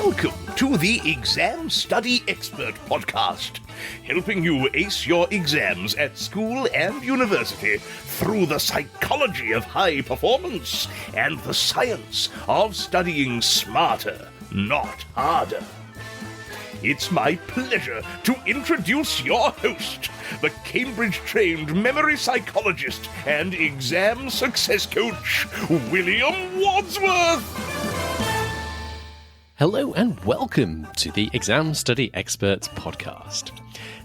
Welcome to the Exam Study Expert Podcast, helping you ace your exams at school and university through the psychology of high performance and the science of studying smarter, not harder. It's my pleasure to introduce your host, the Cambridge-trained memory psychologist and exam success coach, William Wadsworth. Hello and welcome to the Exam Study Experts podcast.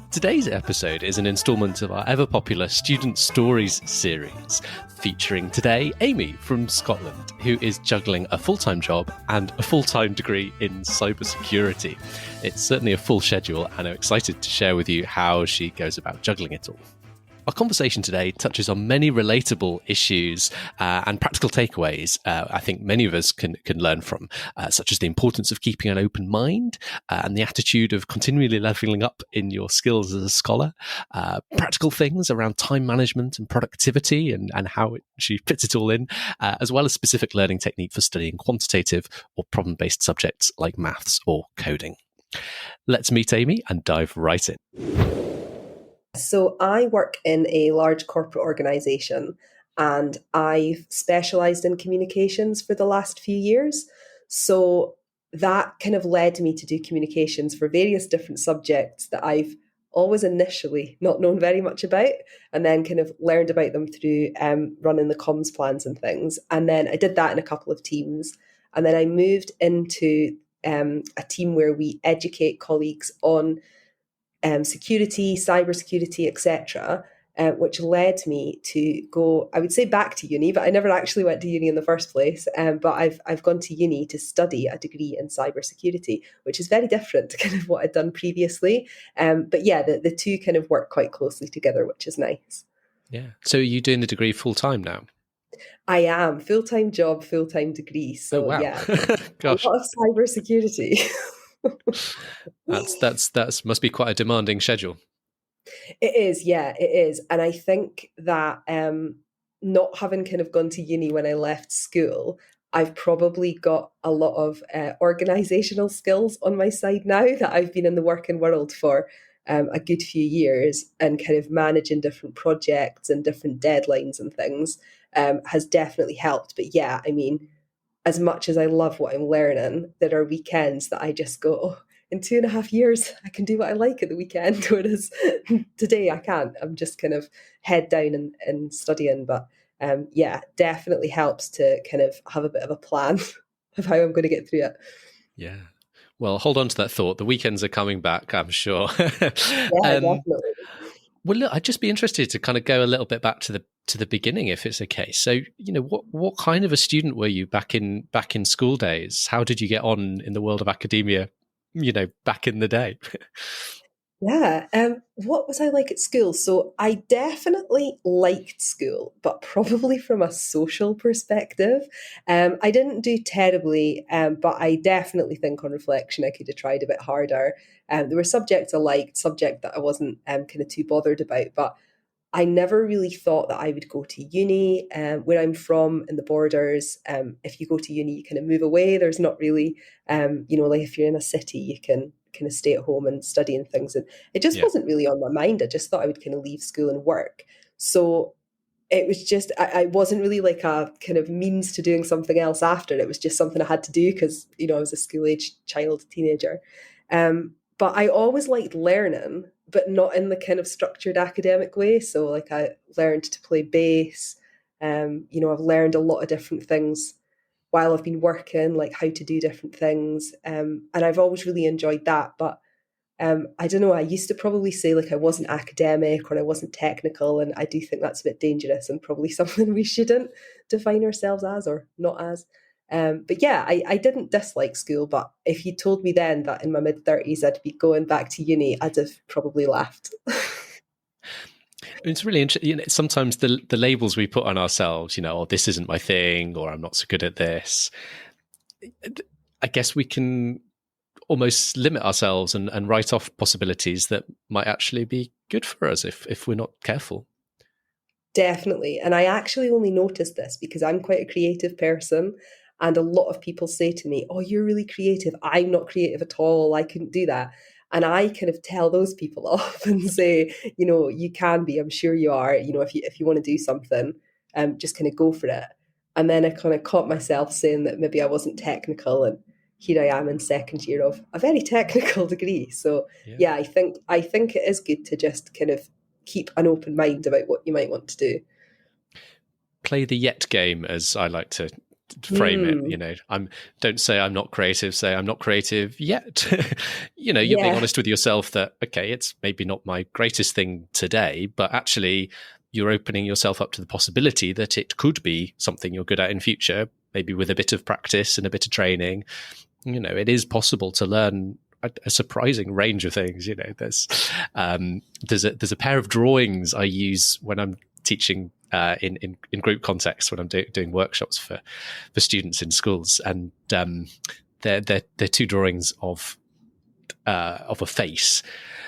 Today's episode is an instalment of our ever-popular Student Stories series, featuring today Amy from Scotland, who is juggling a full-time job and a full-time degree in cybersecurity. It's certainly a full schedule, and I'm excited to share with you how she goes about juggling it all. Our conversation today touches on many relatable issues and practical takeaways I think many of us can learn from, such as the importance of keeping an open mind and the attitude of continually leveling up in your skills as a scholar, practical things around time management and productivity and how she fits it all in, as well as specific learning technique for studying quantitative or problem-based subjects like maths or coding. Let's meet Amy and dive right in. So I work in a large corporate organisation and I've specialised in communications for the last few years. So that kind of led me to do communications for various different subjects that I've always initially not known very much about, and then kind of learned about them through running the comms plans and things. And then I did that in a couple of teams. And then I moved into a team where we educate colleagues on security, cybersecurity, etc., which led me to go, I would say, back to uni, but I never actually went to uni in the first place. But I've gone to uni to study a degree in cybersecurity, which is very different to kind of what I'd done previously. But yeah, the two kind of work quite closely together, which is nice. Yeah. So are you doing the degree full time now? I am. Full-time job, full-time degree. So wow. Yeah, Gosh. A lot of cybersecurity. That's must be quite a demanding schedule. It is, yeah, it is. And I think that not having kind of gone to uni when I left school, I've probably got a lot of organisational skills on my side now that I've been in the working world for a good few years, and kind of managing different projects and different deadlines and things has definitely helped. But yeah, I mean, as much as I love what I'm learning, there are weekends that I just go, oh, in 2.5 years, I can do what I like at the weekend, whereas today I can't. I'm just kind of head down and studying. But yeah, definitely helps to kind of have a bit of a plan of how I'm going to get through it. Yeah. Well, hold on to that thought. The weekends are coming back, I'm sure. Yeah, definitely. Well, look, I'd just be interested to kind of go a little bit back to the beginning, if it's okay. So, you know, what kind of a student were you back in school days? How did you get on in the world of academia, you know, back in the day? Yeah. What was I like at school? So I definitely liked school, but probably from a social perspective. I didn't do terribly, but I definitely think on reflection, I could have tried a bit harder. There were subjects I liked, subject that I wasn't kind of too bothered about, but I never really thought that I would go to uni. Where I'm from in the borders, if you go to uni, you kind of move away. There's not really, like if you're in a city, you can kind of stay at home and study and things. And it just wasn't really on my mind. I just thought I would kind of leave school and work. So it was just, I wasn't really like a kind of means to doing something else after. It was just something I had to do because, you know, I was a school-age child, teenager. But I always liked learning, but not in the kind of structured academic way. So like I learned to play bass. I've learned a lot of different things while I've been working, like how to do different things. And I've always really enjoyed that. But I don't know, I used to probably say like I wasn't academic or I wasn't technical. And I do think that's a bit dangerous and probably something we shouldn't define ourselves as or not as. But yeah, I didn't dislike school. But if you told me then that in my mid-30s I'd be going back to uni, I'd have probably laughed. It's really interesting. You know, sometimes the labels we put on ourselves, you know, oh, this isn't my thing, or I'm not so good at this. I guess we can almost limit ourselves and write off possibilities that might actually be good for us if we're not careful. Definitely. And I actually only noticed this because I'm quite a creative person. And a lot of people say to me, oh, you're really creative. I'm not creative at all. I couldn't do that. And I kind of tell those people off and say, you can be, I'm sure you are, if you want to do something, just kind of go for it. And then I kind of caught myself saying that maybe I wasn't technical, and here I am in second year of a very technical degree. So yeah, I think it is good to just kind of keep an open mind about what you might want to do. Play the yet game, as I like to frame it. Don't say I'm not creative, say I'm not creative yet. You're being honest with yourself that, okay, it's maybe not my greatest thing today, but actually you're opening yourself up to the possibility that it could be something you're good at in future, maybe with a bit of practice and a bit of training. It is possible to learn a surprising range of things. There's a pair of drawings I use when I'm teaching in group context, when I'm doing workshops for students in schools, and they're two drawings of a face,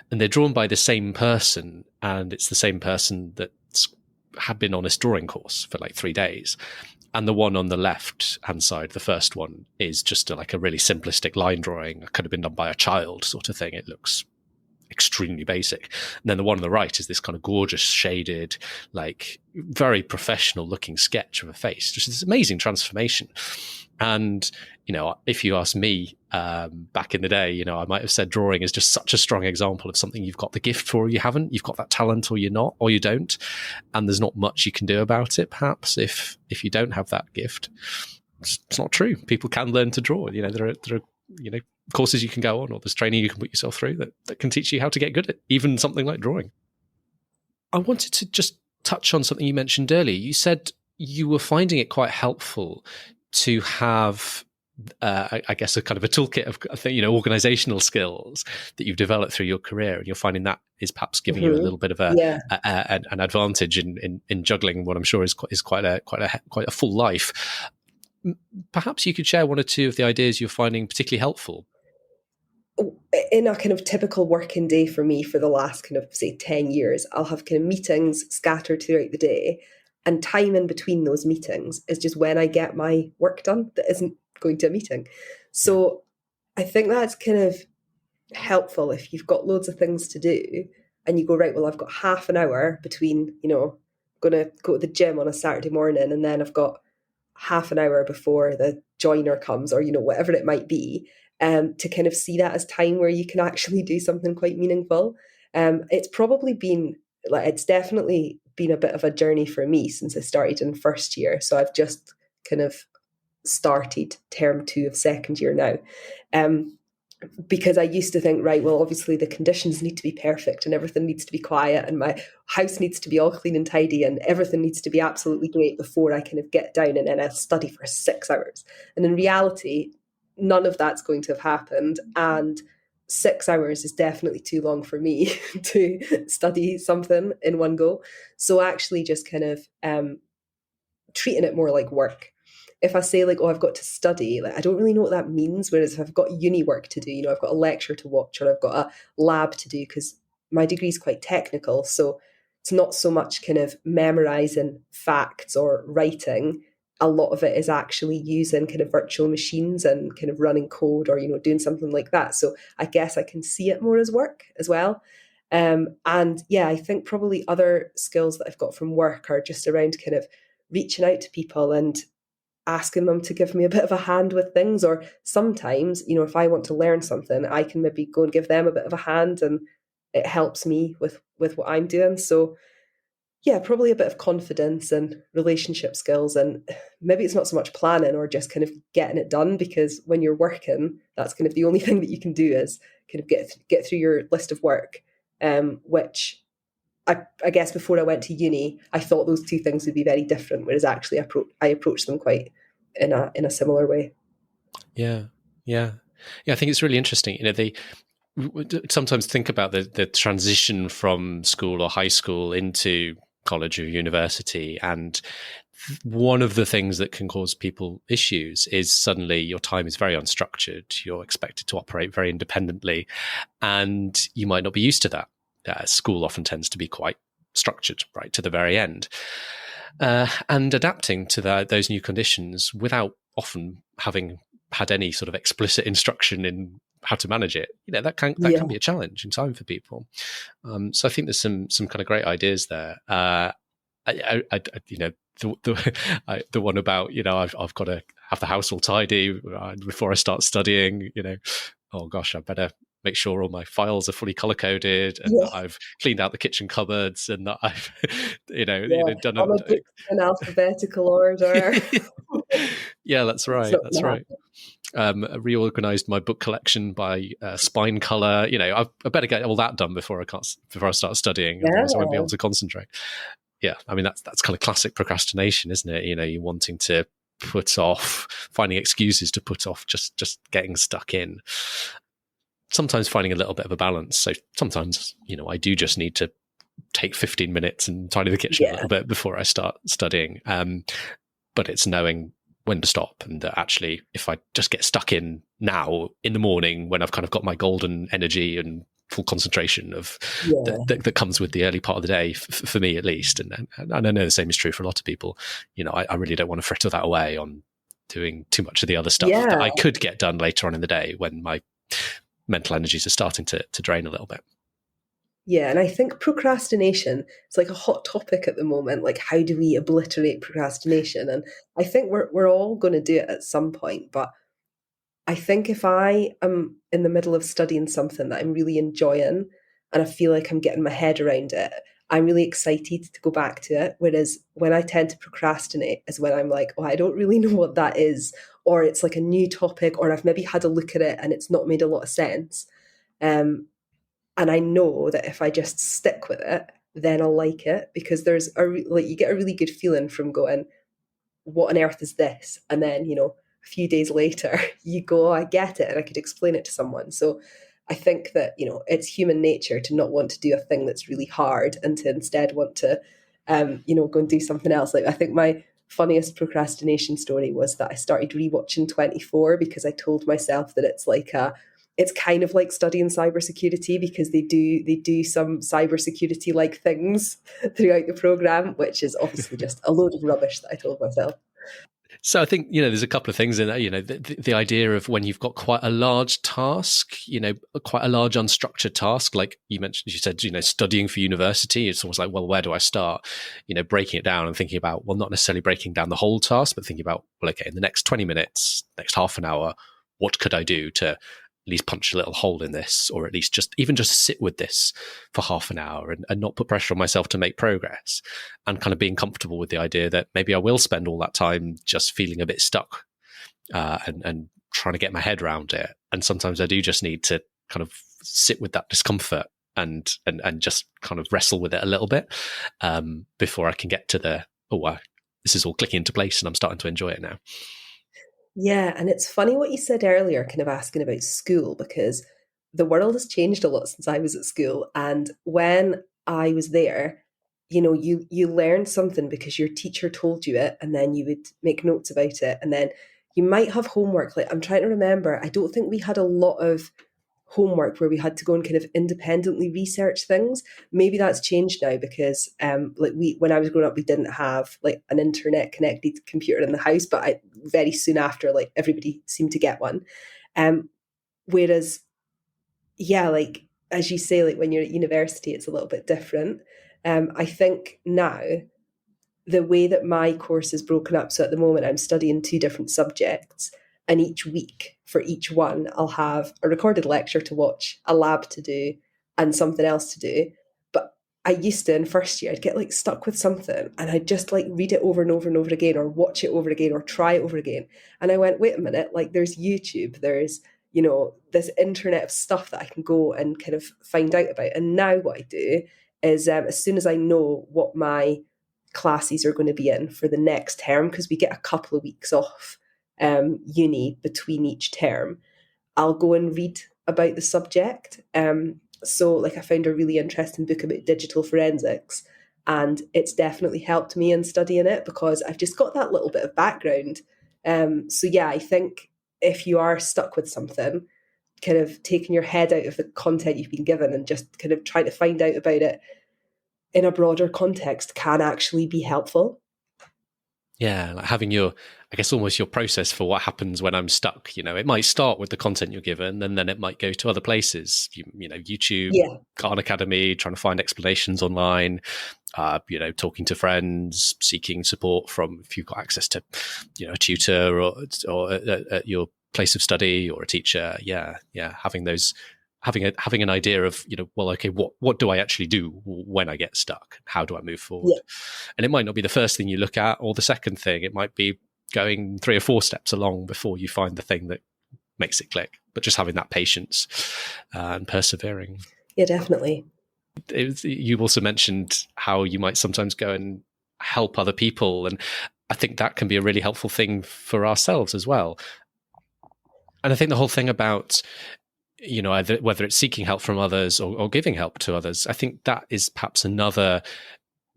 and they're drawn by the same person, and it's the same person that's had been on this drawing course for like 3 days. And the one on the left hand side, the first one, is just a really simplistic line drawing. It could have been done by a child, sort of thing. It looks extremely basic. And then the one on the right is this kind of gorgeous shaded, like very professional looking sketch of a face, just this amazing transformation. And if you ask me, back in the day, I might have said drawing is just such a strong example of something you've got the gift for or you haven't. You've got that talent or you're not, or you don't, and there's not much you can do about it. Perhaps if you don't have that gift, it's not true. People can learn to draw. There are courses you can go on, or there's training you can put yourself through that can teach you how to get good at even something like drawing. I wanted to just touch on something you mentioned earlier. You said you were finding it quite helpful to have, I guess, a kind of a toolkit of, organizational skills that you've developed through your career, and you're finding that is perhaps giving you a little bit of an advantage in juggling what I'm sure is quite a full life. Perhaps you could share one or two of the ideas you're finding particularly helpful. In a kind of typical working day for me for the last kind of, say, 10 years, I'll have kind of meetings scattered throughout the day, and time in between those meetings is just when I get my work done that isn't going to a meeting. So I think that's kind of helpful if you've got loads of things to do and you go, right, well, I've got half an hour between, going to go to the gym on a Saturday morning, and then I've got half an hour before the joiner comes, or, whatever it might be, to kind of see that as time where you can actually do something quite meaningful. It's definitely been a bit of a journey for me since I started in first year. So I've just kind of started term 2 of second year now. Because I used to think, right, well, obviously the conditions need to be perfect and everything needs to be quiet and my house needs to be all clean and tidy and everything needs to be absolutely great before I kind of get down and then I'll study for 6 hours. And in reality, none of that's going to have happened. And 6 hours is definitely too long for me to study something in one go. So actually just kind of treating it more like work. If I say like, oh, I've got to study, I don't really know what that means. Whereas if I've got uni work to do, I've got a lecture to watch or I've got a lab to do, because my degree is quite technical. So it's not so much kind of memorizing facts or writing. A lot of it is actually using kind of virtual machines and kind of running code or, doing something like that. So I guess I can see it more as work as well. And yeah, I think probably other skills that I've got from work are just around kind of reaching out to people and asking them to give me a bit of a hand with things. Or sometimes, if I want to learn something, I can maybe go and give them a bit of a hand and it helps me with what I'm doing. So yeah, probably a bit of confidence and relationship skills. And maybe it's not so much planning or just kind of getting it done, because when you're working, that's kind of the only thing that you can do is kind of get through your list of work, which I guess before I went to uni, I thought those two things would be very different, whereas actually I approached them quite in a similar way. Yeah. I think it's really interesting. They sometimes think about the transition from school or high school into college or university, and one of the things that can cause people issues is suddenly your time is very unstructured. You're expected to operate very independently, and you might not be used to that. School often tends to be quite structured right to the very end, and adapting to those new conditions without often having had any sort of explicit instruction in how to manage it, that can be a challenge in time for people. So I think there's some kind of great ideas there. The one about I've got to have the house all tidy before I start studying. Oh gosh, I better make sure all my files are fully color coded, and that I've cleaned out the kitchen cupboards, and that I've done all my books in alphabetical order. Yeah, that's right. That's right. I reorganized my book collection by spine color. I better get all that done before I start studying, otherwise I won't be able to concentrate. Yeah, I mean that's kind of classic procrastination, isn't it? You're wanting to put off, finding excuses to put off just getting stuck in. Sometimes finding a little bit of a balance. So sometimes, I do just need to take 15 minutes and tidy the kitchen a little bit before I start studying. But it's knowing when to stop, and that actually, if I just get stuck in now in the morning when I've kind of got my golden energy and full concentration of that comes with the early part of the day, for me at least, and I know the same is true for a lot of people. I really don't want to fritter that away on doing too much of the other stuff that I could get done later on in the day when my mental energies are starting to drain a little bit. Yeah, and I think procrastination is like a hot topic at the moment. Like, how do we obliterate procrastination? And I think we're all going to do it at some point. But I think if I am in the middle of studying something that I'm really enjoying and I feel like I'm getting my head around it, I'm really excited to go back to it. Whereas when I tend to procrastinate is when I'm like, oh, I don't really know what that is, or it's like a new topic, or I've maybe had a look at it and it's not made a lot of sense. And I know that if I just stick with it, then I'll like it, because you get a really good feeling from going, what on earth is this? And then, a few days later you go, oh, I get it, and I could explain it to someone. So I think that, it's human nature to not want to do a thing that's really hard and to instead want to, go and do something else. Like, I think my funniest procrastination story was that I started rewatching 24 because I told myself that it's kind of like studying cybersecurity, because they do some cybersecurity like things throughout the program, which is obviously just a load of rubbish that I told myself. So I think, there's a couple of things in that, the idea of when you've got quite a large task, quite a large unstructured task, like you said, studying for university, it's almost like, well, where do I start? Breaking it down and thinking about, well, not necessarily breaking down the whole task, but thinking about, well, okay, in the next 20 minutes, next half an hour, what could I do to at least punch a little hole in this, or at least just sit with this for half an hour and not put pressure on myself to make progress, and kind of being comfortable with the idea that maybe I will spend all that time just feeling a bit stuck and trying to get my head around it. And sometimes I do just need to kind of sit with that discomfort and just kind of wrestle with it a little bit before I can get to this is all clicking into place and I'm starting to enjoy it now. Yeah, and it's funny what you said earlier, kind of asking about school, because the world has changed a lot since I was at school. And when I was there, you learned something because your teacher told you it, and then you would make notes about it. And then you might have homework. Like, I'm trying to remember, I don't think we had a lot of homework where we had to go and kind of independently research things. Maybe that's changed now, because when I was growing up, we didn't have like an internet connected computer in the house, but very soon after, like, everybody seemed to get one. Whereas, like, as you say, like when you're at university, it's a little bit different. I think now the way that my course is broken up, so at the moment I'm studying 2 different subjects, and each week for each one, I'll have a recorded lecture to watch, a lab to do, and something else to do. But I used to, in first year, I'd get like stuck with something and I'd just like read it over and over and over again, or watch it over again, or try it over again. And I went, wait a minute, like there's YouTube, there's, this internet of stuff that I can go and kind of find out about. And now what I do is as soon as I know what my classes are going to be in for the next term, because we get a couple of weeks off uni between each term, I'll go and read about the subject. So like I found a really interesting book about digital forensics, and it's definitely helped me in studying it because I've just got that little bit of background. So yeah, I think if you are stuck with something, kind of taking your head out of the content you've been given and just kind of trying to find out about it in a broader context can actually be helpful. Yeah, like having your, I guess, almost your process for what happens when I'm stuck. It might start with the content you're given, and then it might go to other places. YouTube, Yeah, Khan Academy, trying to find explanations online. Talking to friends, seeking support from if you've got access to, a tutor or at your place of study or a teacher. Yeah, having those. Having an idea of, well, okay, what do I actually do when I get stuck? How do I move forward? yeah, And it might not be the first thing you look at or the second thing. It might be going 3 or 4 steps along before you find the thing that makes it click. But just having that patience and persevering. yeah, definitely. You also mentioned how you might sometimes go and help other people. And I think that can be a really helpful thing for ourselves as well. And I think the whole thing about whether it's seeking help from others or giving help to others, I think that is perhaps another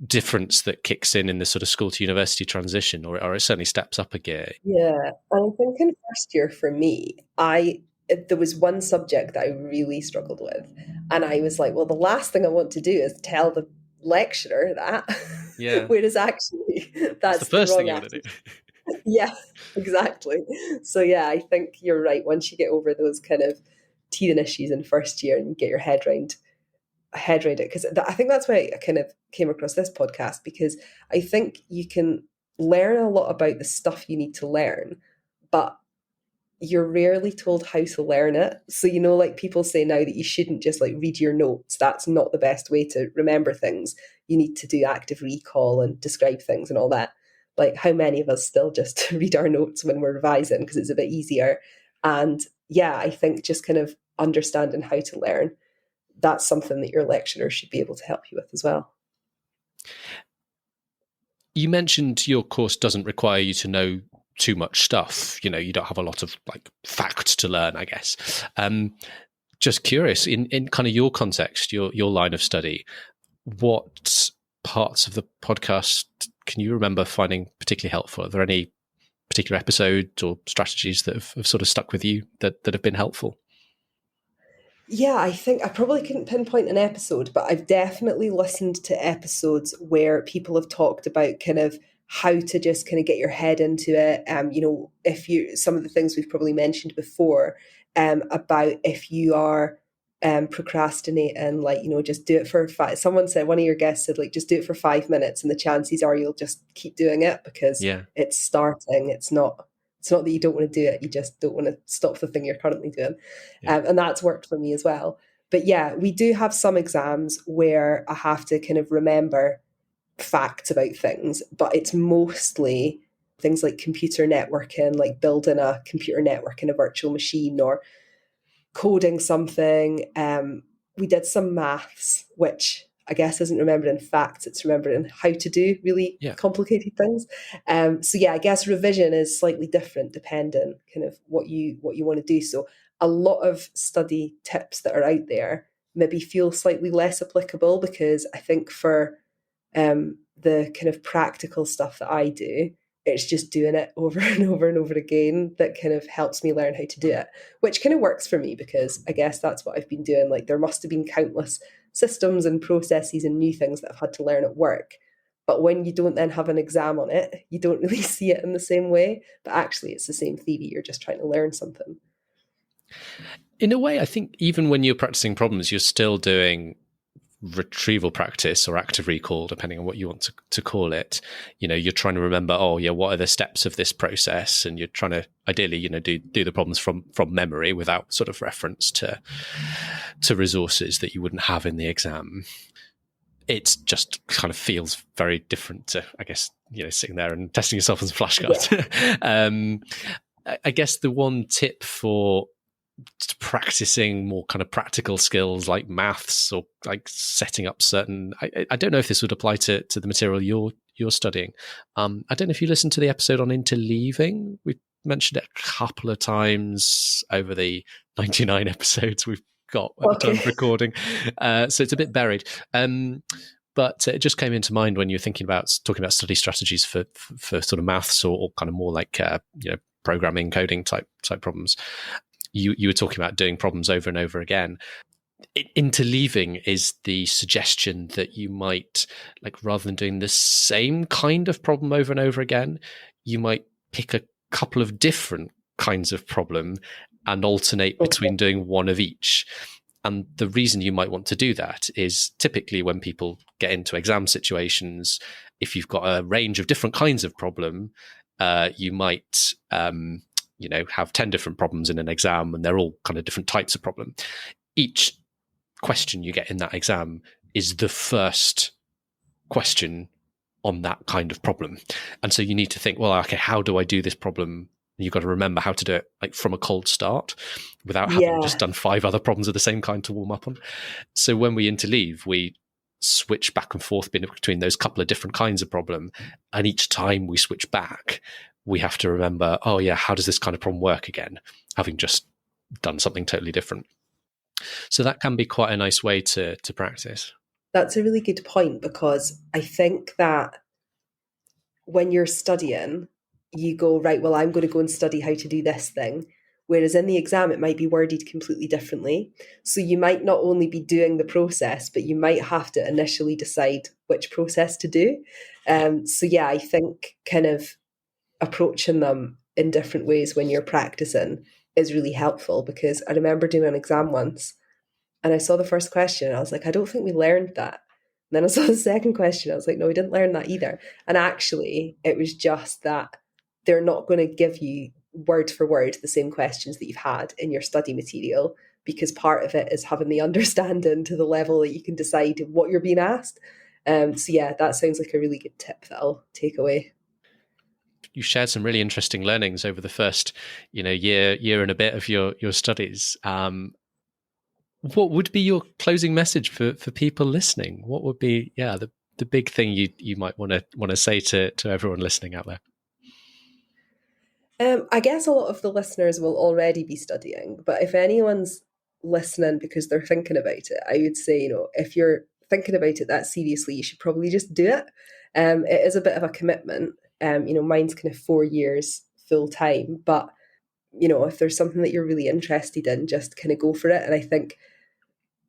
difference that kicks in the sort of school to university transition, or it certainly steps up a gear. Yeah, and I think in first year for me, there was one subject that I really struggled with, and I was like, well, the last thing I want to do is tell the lecturer that, Yeah. whereas actually That's the that's the first thing wrong you want to attitude. do. Yeah, exactly. So yeah, I think you're right. Once you get over those kind of teething issues in first year and you get your head around it, because I think that's why I kind of came across this podcast, because I think you can learn a lot about the stuff you need to learn, but you're rarely told how to learn it. So, like people say now that you shouldn't just like read your notes. That's not the best way to remember things. You need to do active recall and describe things and all that. Like, how many of us still just read our notes when we're revising because it's a bit easier? And yeah, I think just kind of understanding how to learn, that's something that your lecturer should be able to help you with as well. You mentioned your course doesn't require you to know too much stuff. You don't have a lot of like facts to learn, I guess. Just curious, in kind of your context, your line of study, what parts of the podcast can you remember finding particularly helpful? Are there any particular episodes or strategies that have sort of stuck with you that have been helpful? Yeah, I think I probably couldn't pinpoint an episode, but I've definitely listened to episodes where people have talked about kind of how to just kind of get your head into it. If you, some of the things we've probably mentioned before, about if you are procrastinating, like, just do it for someone said, one of your guests said, like, just do it for 5 minutes and the chances are you'll just keep doing it because Yeah. it's starting. It's not that you don't want to do it, you just don't want to stop the thing you're currently doing. Yeah. And that's worked for me as well. But yeah, we do have some exams where I have to kind of remember facts about things, but it's mostly things like computer networking, like building a computer network in a virtual machine or coding something. We did some maths, which I guess isn't remembered in facts, it's remembered in how to do really complicated things. So yeah, I guess revision is slightly different depending kind of what you want to do. So a lot of study tips that are out there maybe feel slightly less applicable, because I think for the kind of practical stuff that I do, it's just doing it over and over and over again that kind of helps me learn how to do it, which kind of works for me because I guess that's what I've been doing. Like, there must have been countless systems and processes and new things that I've had to learn at work. But when you don't then have an exam on it, you don't really see it in the same way. But actually, it's the same theory. You're just trying to learn something. In a way, I think even when you're practicing problems, you're still doing retrieval practice or active recall, depending on what you want to call it. You're trying to remember, what are the steps of this process, and you're trying to ideally do the problems from memory without sort of reference to resources that you wouldn't have in the exam. It just kind of feels very different to, I guess, sitting there and testing yourself as a flashcard. Yeah. I guess the one tip for practicing more kind of practical skills like maths or like setting up certain, I don't know if this would apply to the material you're studying. I don't know if you listened to the episode on interleaving. We mentioned it a couple of times over the 99 episodes we've got at the time of recording, so it's a bit buried, but it just came into mind when you're talking about study strategies for sort of maths or kind of more like programming, coding type problems. You were talking about doing problems over and over again. interleaving is the suggestion that you might, like, rather than doing the same kind of problem over and over again, you might pick a couple of different kinds of problem and alternate between doing one of each. And the reason you might want to do that is typically when people get into exam situations, if you've got a range of different kinds of problem, you might have 10 different problems in an exam, and they're all kind of different types of problem. Each question you get in that exam is the first question on that kind of problem. And so you need to think, well, okay, how do I do this problem? You've got to remember how to do it, like, from a cold start without having just done 5 other problems of the same kind to warm up on. So when we interleave, we switch back and forth between those couple of different kinds of problem. And each time we switch back, we have to remember, oh yeah, how does this kind of problem work again, having just done something totally different. So that can be quite a nice way to practice. That's a really good point, because I think that when you're studying, you go, right, well, I'm going to go and study how to do this thing. Whereas in the exam, it might be worded completely differently. So you might not only be doing the process, but you might have to initially decide which process to do. So yeah, I think kind of approaching them in different ways when you're practicing is really helpful, because I remember doing an exam once and I saw the first question and I was like, I don't think we learned that. And then I saw the second question, I was like, no, we didn't learn that either. And actually, it was just that they're not going to give you word for word the same questions that you've had in your study material, because part of it is having the understanding to the level that you can decide what you're being asked. So yeah, that sounds like a really good tip that I'll take away. You shared some really interesting learnings over the first, year and a bit of your studies. What would be your closing message for people listening? What would be, the big thing you might want to say to everyone listening out there? I guess a lot of the listeners will already be studying, but if anyone's listening because they're thinking about it, I would say, if you're thinking about it that seriously, you should probably just do it. It is a bit of a commitment. Mine's kind of 4 years full time, but if there's something that you're really interested in, just kind of go for it. And I think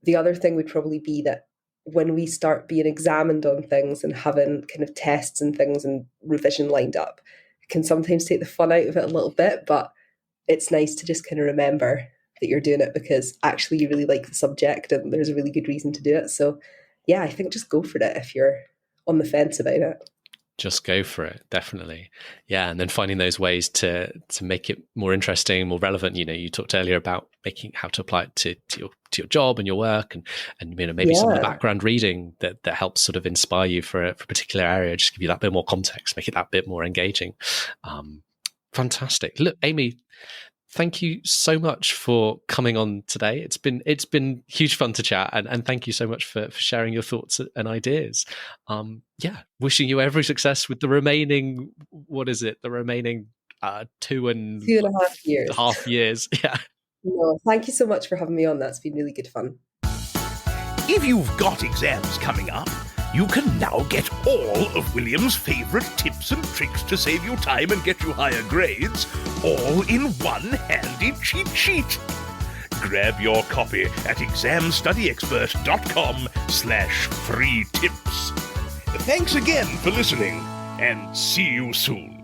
the other thing would probably be that when we start being examined on things and having kind of tests and things and revision lined up, it can sometimes take the fun out of it a little bit, but it's nice to just kind of remember that you're doing it because actually you really like the subject and there's a really good reason to do it. So yeah, I think just go for it if you're on the fence about it. Just go for it, definitely. Yeah, and then finding those ways to make it more interesting, more relevant. You talked earlier about how to apply it to your job and your work, and maybe some of the background reading that helps sort of inspire you for a particular area, just give you that bit more context, make it that bit more engaging. Fantastic. Look, Amy, thank you so much for coming on today. It's been huge fun to chat, and thank you so much for sharing your thoughts and ideas. Wishing you every success with the remaining, the remaining 2.5 years. Yeah. No, thank you so much for having me on. That's been really good fun. If you've got exams coming up, you can now get all of William's favourite tips and tricks to save you time and get you higher grades, all in one handy cheat sheet. Grab your copy at examstudyexpert.com/free tips. Thanks again for listening, and see you soon.